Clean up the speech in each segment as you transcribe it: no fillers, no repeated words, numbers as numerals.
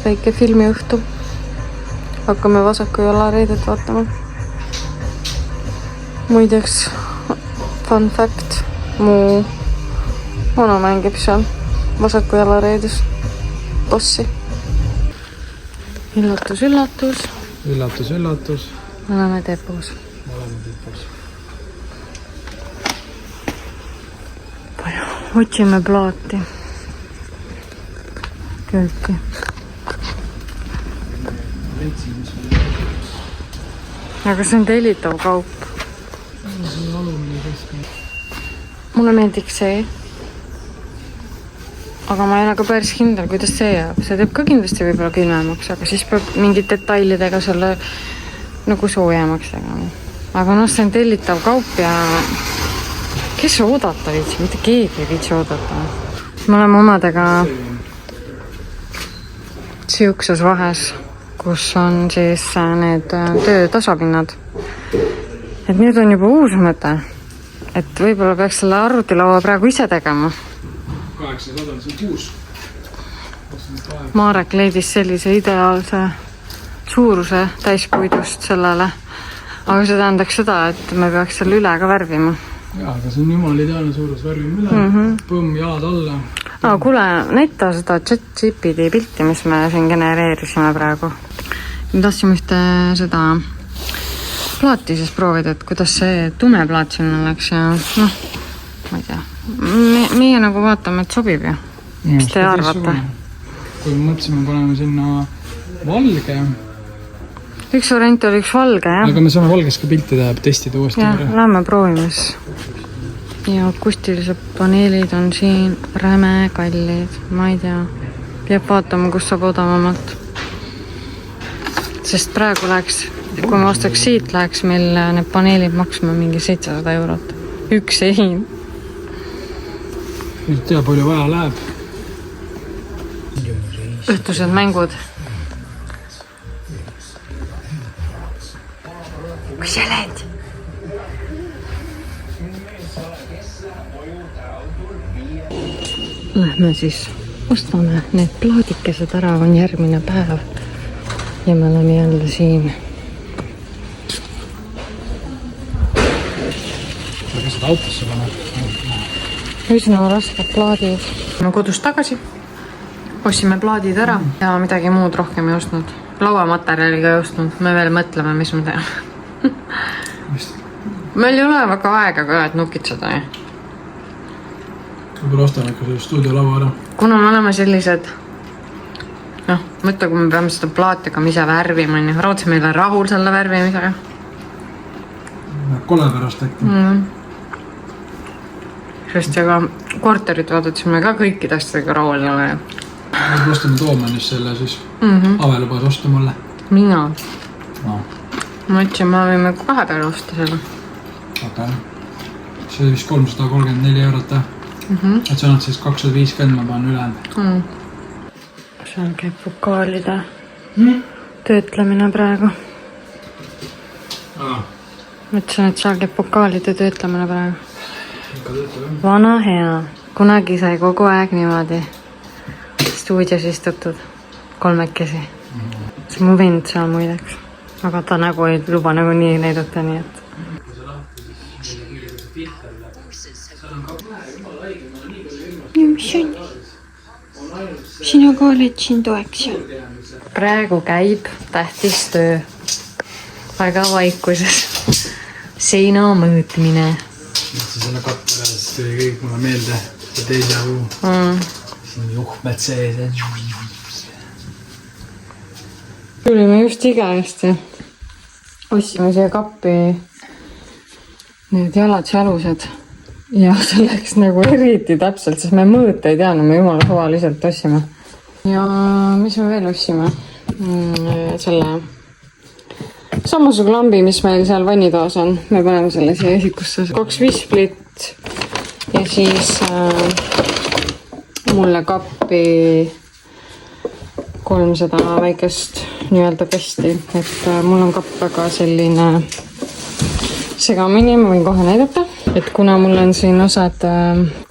väike filmiõhtu. Hakkame vasaku jala reedet vaatama. Muideks, fun fact, mu vana mängib seal vasaku jala reedes bossi. Üllatus, üllatus. Üllatus, üllatus. Oleme depos. Otsime plaati. Kööki. Aga see on tellitav kaup. Mulle meeldiks see. Aga ma ei ole ka päris kindel, kuidas see jääb. See teeb ka kindlasti võib-olla külmemaks, aga siis peab mingid detailidega selle nagu soojemaks tegema. Aga see on tellitav kaup ja kes oodata viitsi? Mitte keegi ei viitsi oodata. Me oleme omadega siukses vahes, kus on siis need töötasapinnad. Et nüüd on juba uus mõte, et võib-olla peaks selle arvutilaua praegu ise tegema. 800 on see kuus. Marek leidis sellise ideaalse suuruse täispuidust sellele. Aga see tähendaks seda, et me peaks selle üle ka värvima. Jaa, aga see on jumal ideaalne suurus. Värvime üle, põmm, jalad alla. Kuule, näita seda ChatGPT pilti, mis me siin genereerisime praegu. Me tahtsime ühte seda plaati siis proovida, et kuidas see tume plaat sinna läks ja ma ei tea. Meie nagu vaatame, et sobib ju. Mis te arvate? Kui me mõtlesime, paneme sinna valge. Üks variant oli üks valge, jah? Aga me saame valges ka pilti teha, testida uuesti. Jah, lähme proovimis. Ja akustilised paneelid on siin räme kallid. Ma ei tea. Peab vaatama, kus saab odavamalt. Sest praegu läheks, kui me ostaks siit, läheks meil need paneelid maksma mingi 700 eurot. Üks ein. Nüüd tea, palju vaja läheb. Õhtused mängud. Kus sa oled? Lähme siis ostame need plaadikesed ära, on järgmine päev ja me oleme jälle siin. Aga seda autosse paneb? Üsna rasked plaadid. Me kodust tagasi. Ostsime plaadid ära ja midagi muud rohkem ei ostnud. Lauamaterjaliga ei ostnud. Me veel mõtleme, mis me teeme. Meil ei ole väga aega ka, et nukitseda. Võib-olla ostame ikka selle stuudiolaua ära. Kuna me oleme sellised, mõtle, kui me peame seda plaatiga ise värvima, raudse meil on rahul selle värvimisega. Kole pärast äkki. Sest aga korterit vaadatsime ka kõikidest rahul ei ole. Me ostame Toomenis selle siis. Ave lubas osta mulle. Mina. No. Ma ütlesin, ma võime kahe peale osta selle. Oota. See oli vist 334 eurot. Et see on siis 250, ma panen ülejäänud. Seal käib vokaalide töötlemine praegu. Mõtlesin, et seal käib vokaalide töötlemine praegu. Vana hea. Kunagi sai kogu aeg niimoodi stuudios istutud kolmekesi. See mu vend seal muideks. Aga ta nagu ei luba nagu nii näidata, nii et. Mis on? Sina ka oled siin toeks. Praegu käib tähtis töö. Väga vaikuses. Seina mõõtmine. See selle katteräs tuli kõik mulle meelde. See teise huu. Siin juhmed sees. Tulime just igäesti. Ostsime siia kappi need jalad jalused. Ja see läks nagu eriti täpselt, sest me mõõta ei teadnud, me jumala suvaliselt ossime. Ja mis me veel ossime? Selle samasugune lambi, mis meil seal vannitoas on. Me paneme selle siia esikusse. 2 visplit ja siis mulle kappi 300 väikest nii-öelda kasti, et mul on kapp väga selline segamini, ma võin kohe näidata, et kuna mul on siin osad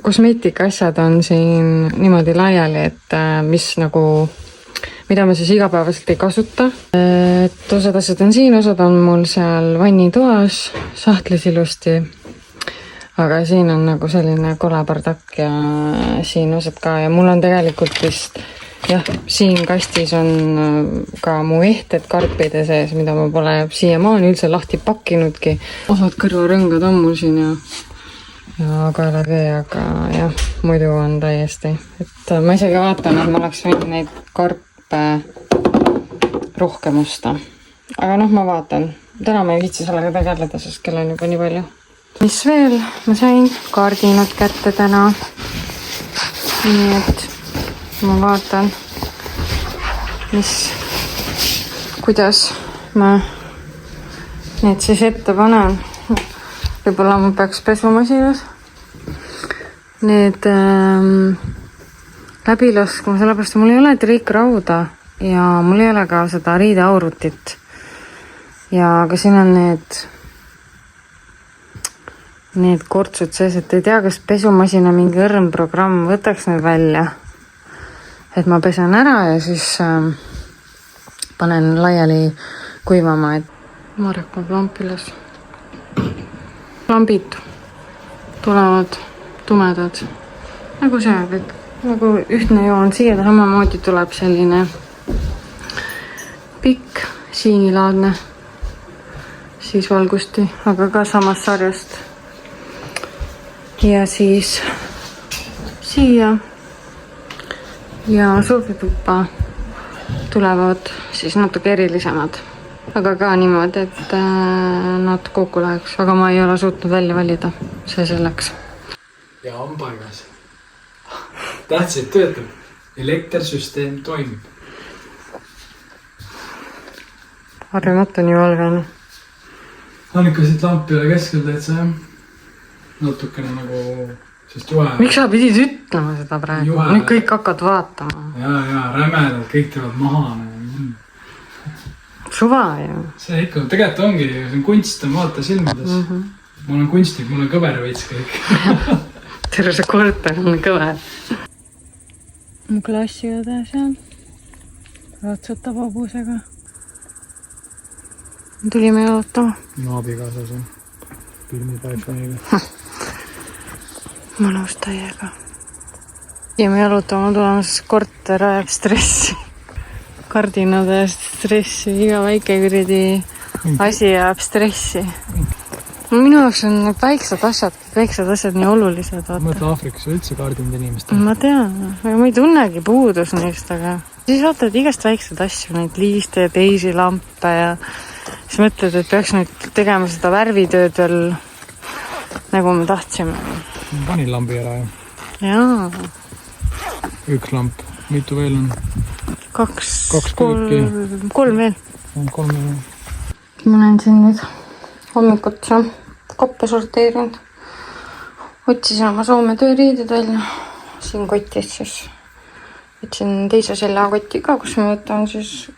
kosmeetika asjad on siin niimoodi laiali, et mis nagu mida ma siis igapäevaselt ei kasuta. Et osad asjad on siin, osad on mul seal vannitoas sahtlis ilusti. Aga siin on nagu selline kolebardakk ja siin osad ka ja mul on tegelikult vist jah, siin kastis on ka mu ehted karpide sees, mida ma pole siiamaani üldse lahti pakkinudki. Osad kõrvarõngad on mul siin ja kaelatee, aga jah, muidu on täiesti. Et ma isegi vaatan, et ma oleks võinud neid karpe rohkem osta. Aga noh, ma vaatan. Täna ma ei viitsi sellega tegeleda, sest kell on juba nii palju. Mis veel? Ma sain kardinad kätte täna. Nii et ma vaatan, kuidas ma need siis ette panen. Võib-olla ma peaks pesumasinas need läbi laskma, sellepärast mul ei ole triikrauda ja mul ei ole ka seda riideaurutit. Ja ka siin on need kortsud sees, et ei tea, kas pesumasina mingi õrn programm võtaks need välja. Et ma pesen ära ja siis panen laiali kuivama, et Marek paneb lamp üles. Lambid tulevad tumedad. Nagu see, et nagu ühtne joon siia samamoodi tuleb selline pikk siinilaadne siis valgusti, aga ka samast sarjast. Ja siis siia ja soovituppa tulevad siis natuke erilisemad. Aga ka niimoodi, et nad kokku läheks. Aga ma ei ole suutnud välja valida. See selleks. Ja on paigas. Tähtsid töötab. Elektersüsteem toimib. Harjumatu nii valgane. On ikka siit lampi üle keskel täitsa jah. Natukene nagu... Miks sa pidid ütlema seda praegu? Nüüd kõik hakkad vaatama. Ja, rämedad, kõik teevad maha. Suva ju. See ikka, tegelikult ongi, see on kunst, on vaata silmades. Ma olen kunstnik, mul on kõver veits kõik. Terve see korter on kõver. Mu klassiõde seal. Ratsutab hobusega. Tulime jalutama. No abikaasas on filmipäifoniga. Mõnus täiega. Ja me jalutama tulema, sest korter ajab stressi. Kardinade stressi, iga väike kuradi asi jääb stressi. Minu jaoks on need väiksed asjad nii olulised. Mõtle Aafrikas üldse kardinud inimestel. Ma tean, aga ma ei tunnegi puudus neist, aga siis vaatad igast väiksed asju, neid liiste ja teisi lampe ja siis mõtled, et peaks nüüd tegema seda värvitööd veel nagu me tahtsime. Panin lambi ära ju. Jaa. Üks lamp. Mitu veel on? Kaks kõiki. Kolm veel. Kolm veel. Ma olen siin nüüd hommikut koppe sorteerinud. Otsisin oma Soome tööriided välja. Siin kotis siis. Võtsin teise selja koti ka, kus ma võtan siis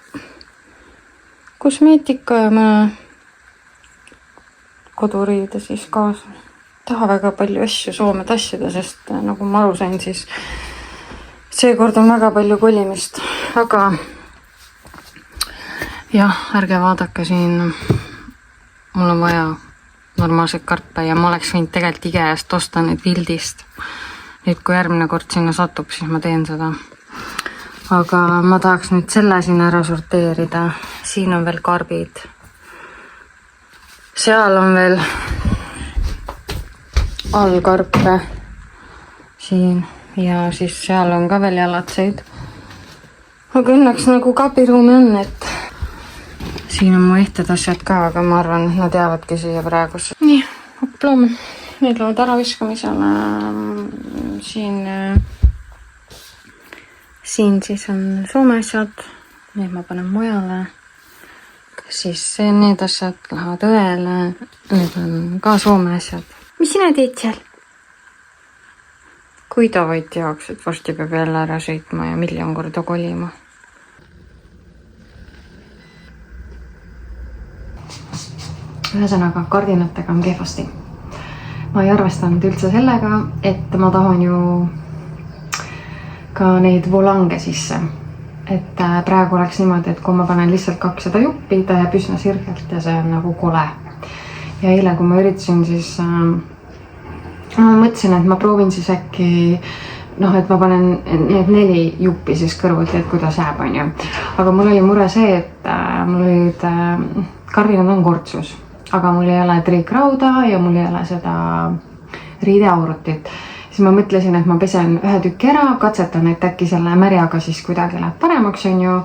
kosmeetika ja mõne koduriide siis kaasa. Taha väga palju asju Soome tassida, sest nagu ma aru sain, siis seekord on väga palju kolimist. Aga jah, ärge vaadake siin. Mul on vaja normaalseid karpe ja ma oleks võinud tegelikult IKEA-st osta neid Wildist. Nüüd kui järgmine kord sinna satub, siis ma teen seda. Aga ma tahaks nüüd selle siin ära sorteerida. Siin on veel karbid. Seal on veel allkarpe siin ja siis seal on ka veel jalatseid. Aga õnneks nagu kabiruumi on, et siin on mu ehted asjad ka, aga ma arvan, et nad jäävadki siia praegus. Nii, hopploome. Need lood ära viskamisele. Siin siis on Soome asjad. Need ma panen mujale. Siis need asjad lähevad õele. Need on ka Soome asjad. Mis sina teed seal? Kui ta vaid teaks, et varsti peab jälle ära sõitma ja miljon korda kolima. Ühesõnaga, kardinatega on kehvasti. Ma ei arvestanud üldse sellega, et ma tahan ju ka neid volange sisse. et praegu oleks niimoodi, et kui ma panen lihtsalt 200 juppi, ta jääb üsna sirgelt ja see on nagu kole. Ja eile, kui ma üritasin, siis ma mõtlesin, et ma proovin siis äkki et ma panen need 4 juppi siis kõrvuti, et kuidas jääb, on ju. Aga mul oli mure see, et mul olid kardinad on kortsus, aga mul ei ole triikrauda ja mul ei ole seda riideaurutit. Siis ma mõtlesin, et ma pesen ühe tükki ära, katsetan, et äkki selle märjaga siis kuidagi läheb paremaks, on ju.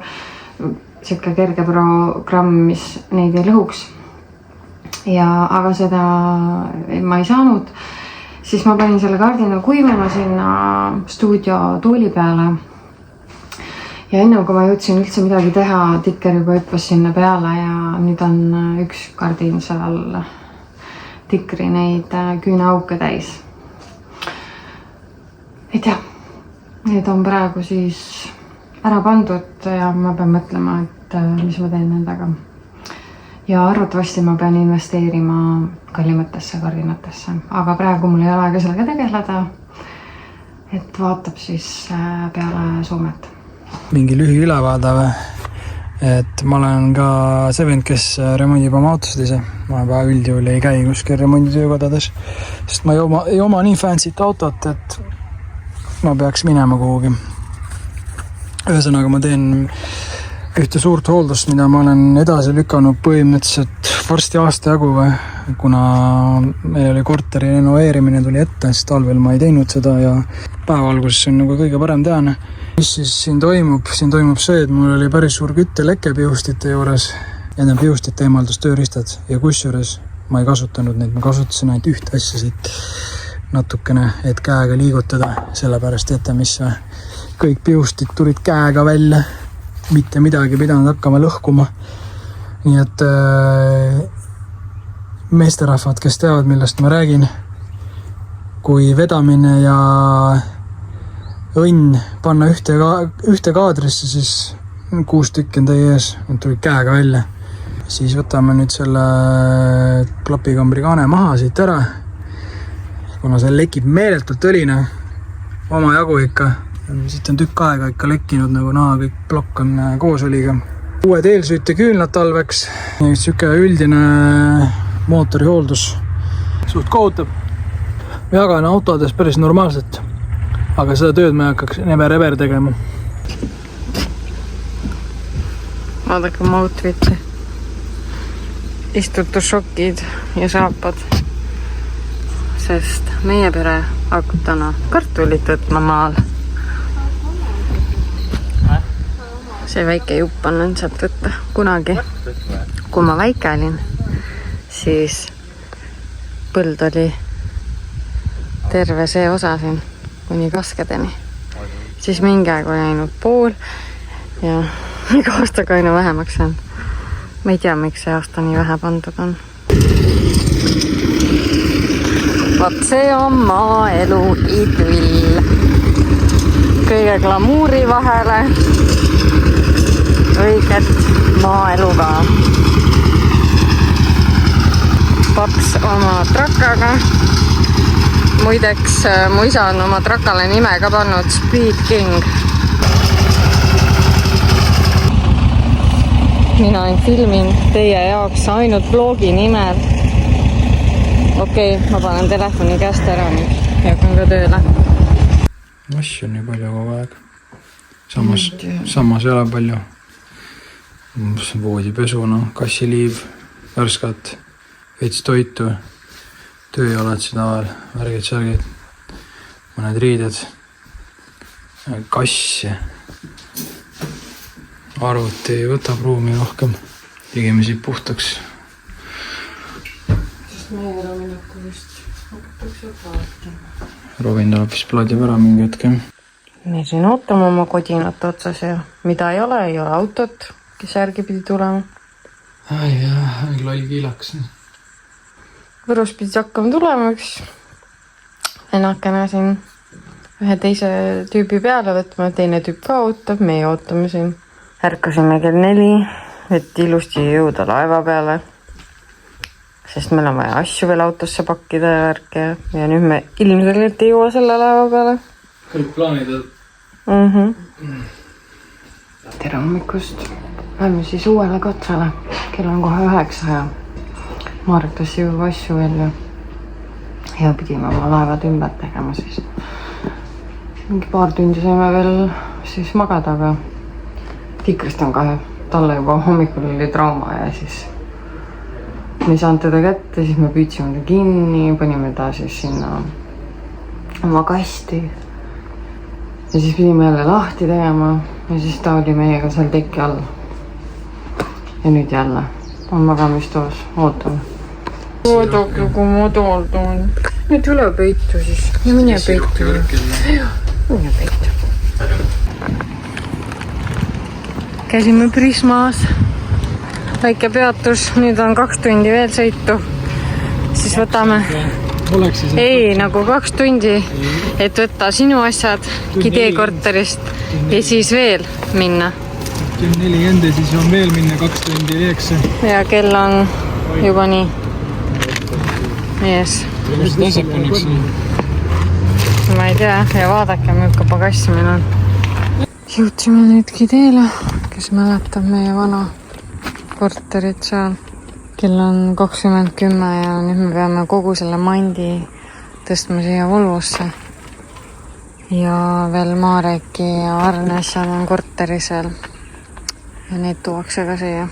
Siuke kerge programm, mis neid ei lõhuks. Aga seda ma ei saanud. Siis ma panin selle kardina kuivama sinna stuudio tooli peale. Ja enne kui ma jõudsin üldse midagi teha, tikker juba hüppas sinna peale ja nüüd on üks kardin seal tikri neid küüneauke täis. Et jah, need on praegu siis ära pandud ja ma pean mõtlema, et mis ma teen nendega. Ja arvatavasti ma pean investeerima kallimatesse kardinatesse, aga praegu mul ei ole aega sellega tegeleda, et vaatab siis peale Soomet. Mingi lühiülevaade või? Et ma olen ka see vend, kes remondib oma autosid ise. Ma juba üldjuhul ei käi kuskil remonditöökodades, sest ma ei oma nii fancy't autot, et ma peaks minema kuhugi. Ühesõnaga ma teen ühte suurt hooldust, mida ma olen edasi lükanud põhimõtteliselt varsti aasta jagu, kuna meil oli korteri renoveerimine tuli ette, sest talvel ma ei teinud seda ja päevalguses on nagu kõige parem teane. Mis siis siin toimub? Siin toimub see, et mul oli päris suur kütteleke pihustite juures ja need pihustite eemaldustööristad ja kusjuures ma ei kasutanud neid, ma kasutasin ainult ühte asja siit natukene, et käega liigutada, sellepärast teate, mis kõik pihustid tulid käega välja, mitte midagi pidanud hakkama lõhkuma. Nii et meesterahvad, kes teavad, millest ma räägin, kui vedamine ja õnn panna ühte kaadrisse, siis 6 tükki on teie ees, need tulid käega välja. Siis võtame nüüd selle klapikambri kaane maha siit ära, kuna see lekib meeletult õline, oma jagu ikka. Siit on tükk aega ikka lekkinud, nagu kõik plokk on koos õliga. Uued eelsüüte küünlad talveks, siuke üldine mootori hooldus. Suht kohutub. Jagan autodes päris normaalselt, aga seda tööd me hakkaks never-ever tegema. Vaadake oma outfit'i. Istutusšokid ja saapad. Sest meie pere hakkab täna kartulit võtma maal. See väike jupp on sealt võtta. Kunagi, kui ma väike olin, siis põld oli terve see osa siin kuni kaskedeni. Siis mingi aeg oli ainult pool ja iga aastaga aina vähemaks on. Ma ei tea, miks see aasta nii vähe pandud on. Vaat see on maaelu idüll. Kõige glamuuri vahele õiget maaeluga. Paps oma trakaga. Muideks mu isa on oma trakale nime ka pannud Speed King. Mina filmin teie jaoks ainult blogi nimel. Okei, ma panen telefoni käest ära nüüd ja hakkan ka tööle. Asju on nii palju kogu aeg. Samas ei ole palju. Voodipesu, kassiliiv, värskat, veits toitu, tööjalad seda veel, värgid, särgid, mõned riided, kass, arvuti võtab ruumi rohkem, tegime siit puhtaks. Sest meie Rovinakku vist hakatakse vaatama. Rovin tuleb vist plaadib ära mingi hetke. Me siin ootame oma kodinat otsas ja mida ei ole autot, kes järgi pidi tulema. Ai jah, loll kiilaks. Võrus pidi hakkama tulema üks ennakene siin ühe teise tüübi peale võtma, teine tüüp ka ootab, meie ootame siin. Ärkasime kell 4, et ilusti jõuda laeva peale, sest meil on vaja asju veel autosse pakkida ja värke ja nüüd me ilmselgelt ei jõua selle laeva peale. Kõik plaanid on? tere hommikust. Lähme siis uuele katsele. Kell on kohe 9 ja Marek tõstis juba asju välja. Ja pidime oma laevad ümber tegema siis. Mingi paar tundi saime veel siis magada, aga Tikrist on kahju. Talle juba hommikul oli trauma ja siis me ei saanud teda kätte, siis me püüdsime ta kinni, panime ta siis sinna oma kasti. Ja siis pidime jälle lahti tegema ja siis ta oli meiega seal teki all. Ja nüüd jälle on magamistoos, ootame. Oodake, kui ma toldan. Nüüd üle peitu siis. Ja mine peitu. Mine peitu. Käisime Prismas. Väike peatus, nüüd on 2 tundi veel sõitu. Siis võtame... Ei, nagu 2 tundi, et võtta sinu asjad Gidee korterist ja siis veel minna. Kell 40 ja siis on veel minna 2 tundi 9. Ja kell on juba nii. Yes. Mis ta asjad pannaks nii? Ma ei tea ja vaadake, milline pagassi meil on. Jõudsime nüüd Gideele, kes mäletab meie vana korterit seal. Kell on 20:10 ja nüüd me peame kogu selle mandi tõstma siia Volvosse. Ja veel Mareki ja Arne asjad on korteri seal. Ja need tuuakse ka siia.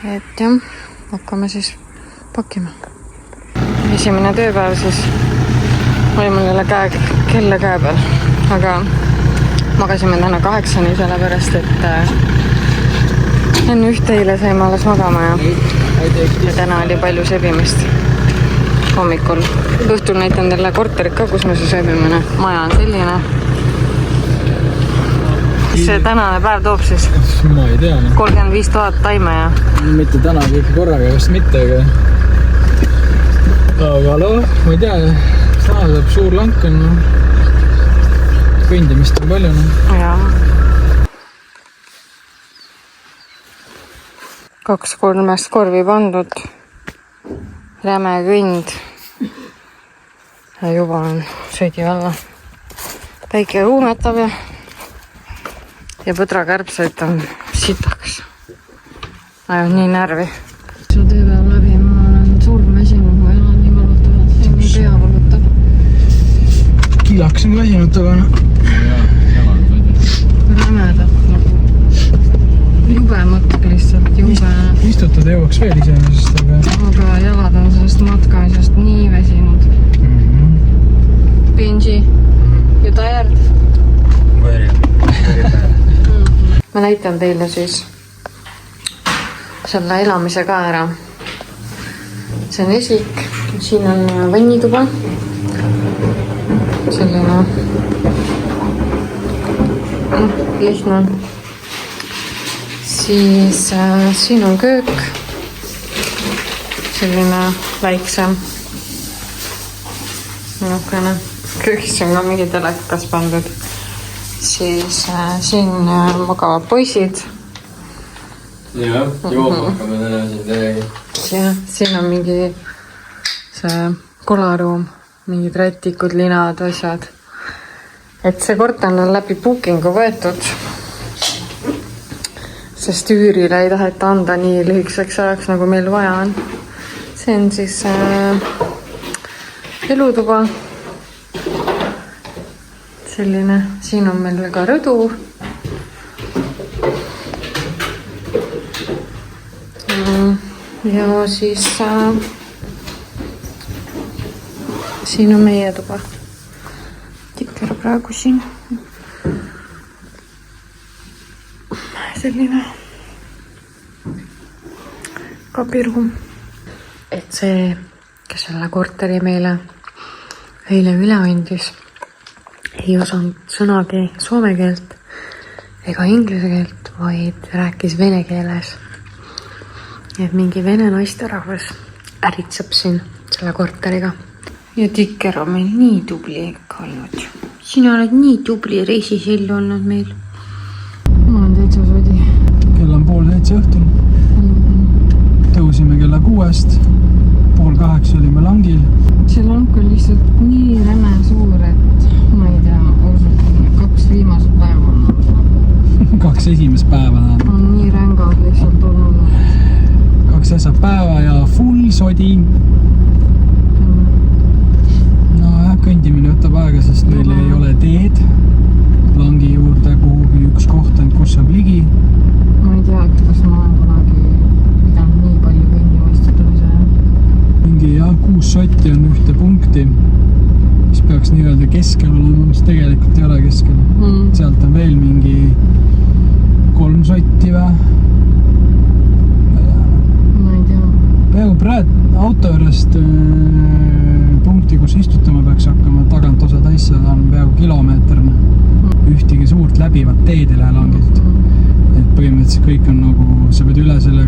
Et jah, hakkame siis pakkima. Esimene tööpäev siis oli mul jälle kella käe peal. Aga magasime täna 8, sellepärast, et enne 1 eile saime alles magama ja täna oli palju sebimist hommikul. Õhtul näitan teile korterit ka, kus me siis ööbime. Maja on selline. See tänane päev toob siis? Ma ei tea. 35 000 taime ja... Mitte täna kõik korraga, vast mitte, aga ma ei tea, täna saab suur lank on. Kõndimist on palju. Jaa. 2-3 korvi pandud. Räme kõnd. Ja juba on sõidi alla. Päike ruumetab ja põdrakärbseid on sitaks. Ajab nii närvi. Su tööpäev läbi, ma olen surmväsinud, ma elan nii valutavalt. Mu pea valutab. Kilaks on väsinud tagana. Rämedalt nagu. Jube mõtk lihtsalt, jube. Istutada jõuaks veel iseenesest, aga jalad on sellest matkamisest nii väsinud. Benji, you tired? Very bad. Ma näitan teile siis selle elamise ka ära. See on esik, siin on vannituba. Selline lihtne. Siis siin on köök. Selline väiksem. Nukene. Köögis on ka mingi telekas pandud. Siis siin magavad poisid. Jah, jooma hakkame täna siin teiega. Ja siin on mingi see kolaruum, mingid rätikud, linad, asjad. Et see korter on läbi bookingu võetud, sest üürile ei taheta anda nii lühikeseks ajaks, nagu meil vaja on. See on siis elutuba. Selline, siin on meil ka rõdu. Ja siis siin on meie tuba. Tikker praegu siin. Selline kapiruum. Et see, kes selle korteri meile eile üle andis, ei osanud sõnagi soome keelt ega inglise keelt, vaid rääkis vene keeles. Et mingi vene naisterahvas äritseb siin selle korteriga. Ja Tikker on meil nii tubli ikka olnud. Sina oled nii tubli reisisell olnud meil. Ma olen täitsa sodi. Kell on 7:30 õhtul. Tõusime kella 6. 7:30 olime langil. See lank on lihtsalt nii räme suur, et ma ei tea, ausalt, 2 viimased päeva on 2 esimest päeva. On nii rängad lihtsalt olnud. 2 asja päeva ja full sodi. No jah, kõndimine võtab aega, sest meil ei ole teed langi juurde kuhugi üks koht, kus saab ligi. Ma ei teagi, kas ma olen kunagi pidanud nii palju kõndima istutamise. Mingi 6 sotti on ühte punkti, mis peaks nii-öelda keskel olema, mis tegelikult ei ole keskel. Sealt on veel mingi 3 sotti või? Ma ei tea. Peaaegu praegu auto juurest punkti, kus istutama peaks hakkama, tagant osa täisse on peaaegu kilomeetrine. Ühtegi suurt läbivat teed ei lähe langilt. Et põhimõtteliselt kõik on nagu, sa pead üle selle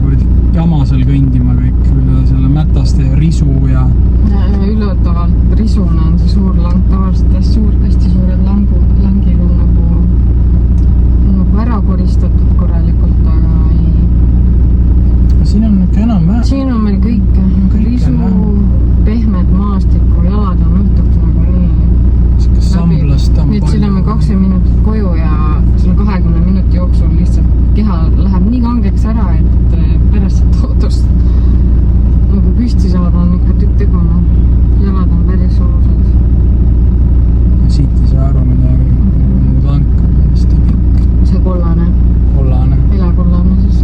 jamasel kõndima kõik, üle selle mätaste ja risu ja... Üllatavalt risune on see suur lang, tavaliselt hästi suured langid on nagu ära koristatud korralikult, aga ei... Siin on ikka enam vähe. Siin on meil kõik risu, pehmed maastiku, jalad on õhtuks nagu nii samblast on palju. Nüüd sõidame 20 minutit koju ja selle 20 minuti jooksul lihtsalt keha läheb nii kangeks ära, et pärast autost nagu püsti saada on ikka tükk teguna. Jalad on päris olusad. Siit ei saa aru midagi. Lank on hästi pikk. See kollane. Kollane. Vilekollane siis.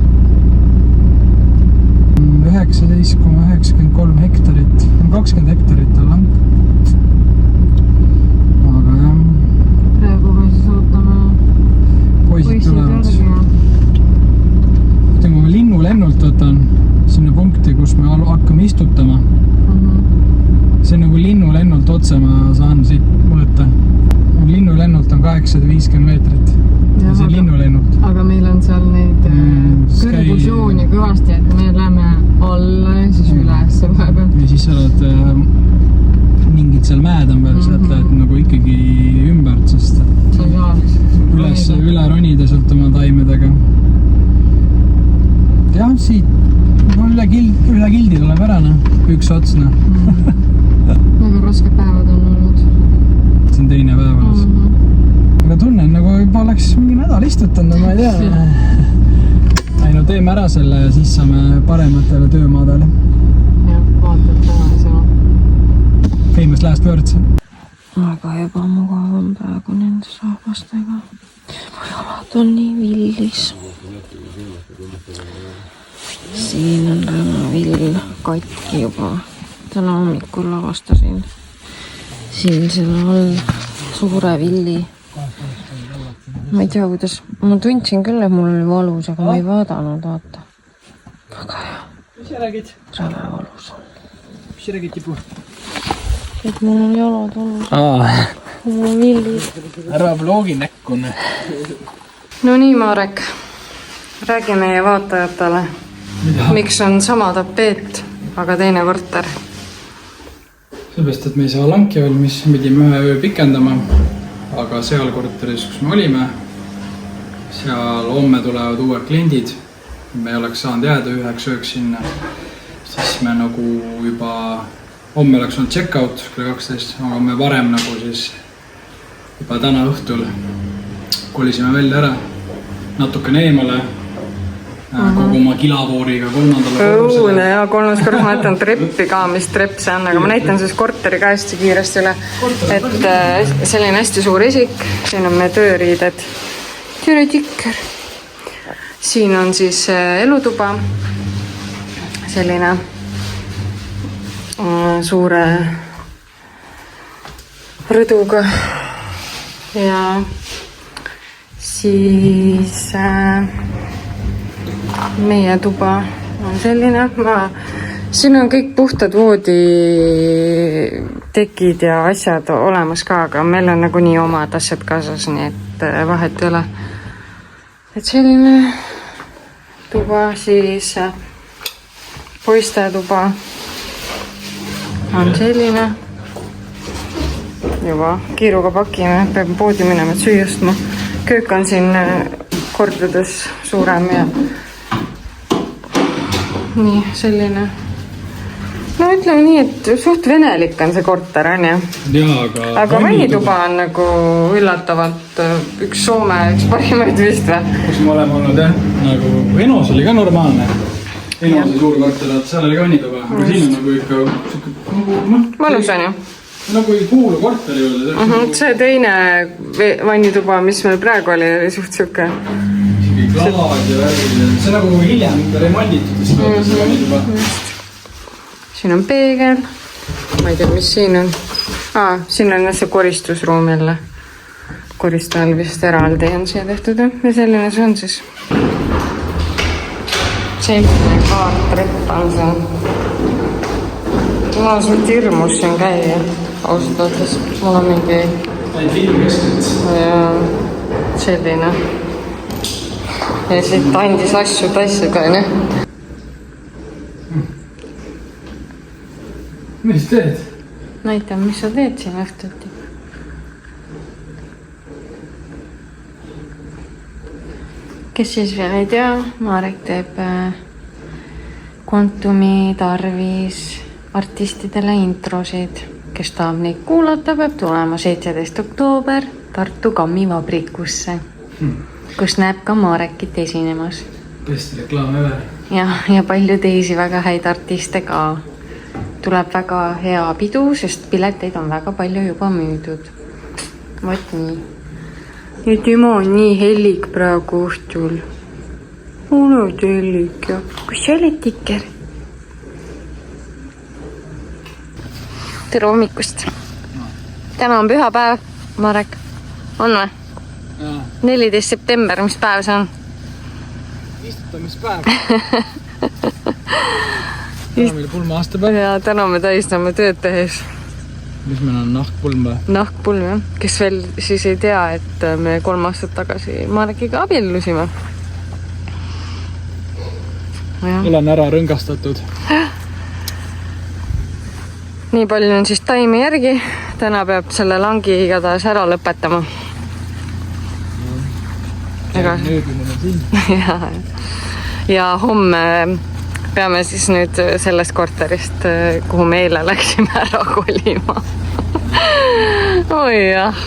19,93 hektarit. 20 hektarit on lank. Aga jah. Praegu me siis ootame Poisid tulevad. Kui ma linnulennult võtan sinna punkti, kus me hakkame istutama. See on nagu linnulennult otse, ma saan siit mõõta. Linnulennult on 850 meetrit. Ja see linnulennult. Aga meil on seal neid kõrgusjooni kõvasti, et me läheme alla ja siis üles vahepeal. Ja siis sa oled mingid seal mäed on veel, sealt lähed nagu ikkagi ümbert, sest üle ronida sealt oma taimedega. Jah, siit üle kildi tuleb ära, üks ots. Väga raske päevad on olnud. See on teine päev alles. Aga tunnen, nagu juba oleks mingi nädal istutanud, ma ei tea. Ei, no teeme ära selle ja siis saame parematele töömaadele. Jah, vaatad täna seal. Famous last words. Aga ebamugav on praegu nendes rahvastega. Jalad on nii villis. Siin on ränavill katki juba. Täna hommikul lavastasin siin selle all suure villi. Ma ei tea, kuidas... Ma tundsin küll, et mul oli valus, aga ma ei vaadanud, vaata. Väga hea. Mis sa räägid? Räve valus on. Mis sa räägid, Tipu? Et mul on jalad valus. Mul on villid. Ära vlogi näkku. No nii, Marek. Räägi meie vaatajatele. Miks on sama tapeet, aga teine korter? Sellepärast, et me ei saa lanki veel, mis pidime ühe öö pikendama. Aga seal korteris, kus me olime, seal homme tulevad uued kliendid. Me ei oleks saanud jääda üheks ööks sinna. Siis me nagu juba... Homme oleks olnud check-out kell 12, aga me varem nagu siis juba täna õhtul kolisime välja ära. Natukene eemale. Kogu oma kilavooriga 3. korrusele. Ja 3. korrus ma näitan treppi ka, mis trepp see on, aga ma näitan siis korteri ka hästi kiiresti üle. Et selline hästi suur esik, siin on meie tööriided. Tere tikker. Siin on siis elutuba. Selline suure rõduga. Ja siis... meie tuba on selline, siin on kõik puhtad vooditekid ja asjad olemas ka, aga meil on nagu nii omad asjad kaasas, nii et vahet ei ole. Et selline tuba, siis poiste tuba on selline. Juba kiiruga pakime, peab poodi minema, et süüastma. Köök on siin kordades suurem ja nii, selline. No et ütleme nii, et suht venelik on see korter, on ju. jaa, aga vannituba on nagu üllatavalt üks Soome, üks parimaid vist või? kus me oleme olnud jah, nagu Enos oli ka normaalne. Enose suur korter, et seal oli ka vannituba, aga siin on nagu ikka mõnus on ju? Nagu ei kuulu korteri juurde. See teine vannituba, mis meil praegu oli suht siuke. Klaad ja värgid, see nagu hiljem remonditud see vannituba. Siin on peegel. Ma ei tea, mis siin on. Siin on see koristusruum jälle. Koristajal vist eraldi on siia tehtud. Ja selline see on siis. Selline kaartrepp on see. Mul on suht hirmus siin käia. Ausalt öeldes. Mul on mingi... selline. Ja siit andis asju tassiga, ne? Mis teed? Näita, mis sa teed siin õhtuti? Kes siis veel ei tea, Marek teeb Quantumi tarvis artistidele introsid. Kes tahab neid kuulata, peab tulema 17. oktoober Tartu Kammivabrikusse, kus näeb ka Marekit esinemas. Best reklaam ever. Ja palju teisi väga häid artiste ka. Tuleb väga hea pidu, sest pileteid on väga palju juba müüdud. Võt nii. Ja tema on nii hellik praegu õhtul. Oled hellik ja kus sa oled, Tiker? Tere hommikust. Täna on pühapäev, Marek. On või? 14. september, mis päev see on? Istutamispäev. Täna meil pulma aastapäev. Ja täna me tähistame tööd tehes. Mis meil on nahkpulm või? Nahkpulm, jah. Kes veel siis ei tea, et me 3 aastat tagasi Marekiga abiellusime. Olen ära rõngastatud. Nii palju on siis taimi järgi. Täna peab selle langi igatahes ära lõpetama. Ja homme peame siis nüüd sellest korterist, kuhu me eile läksime ära kolima. Oi jah.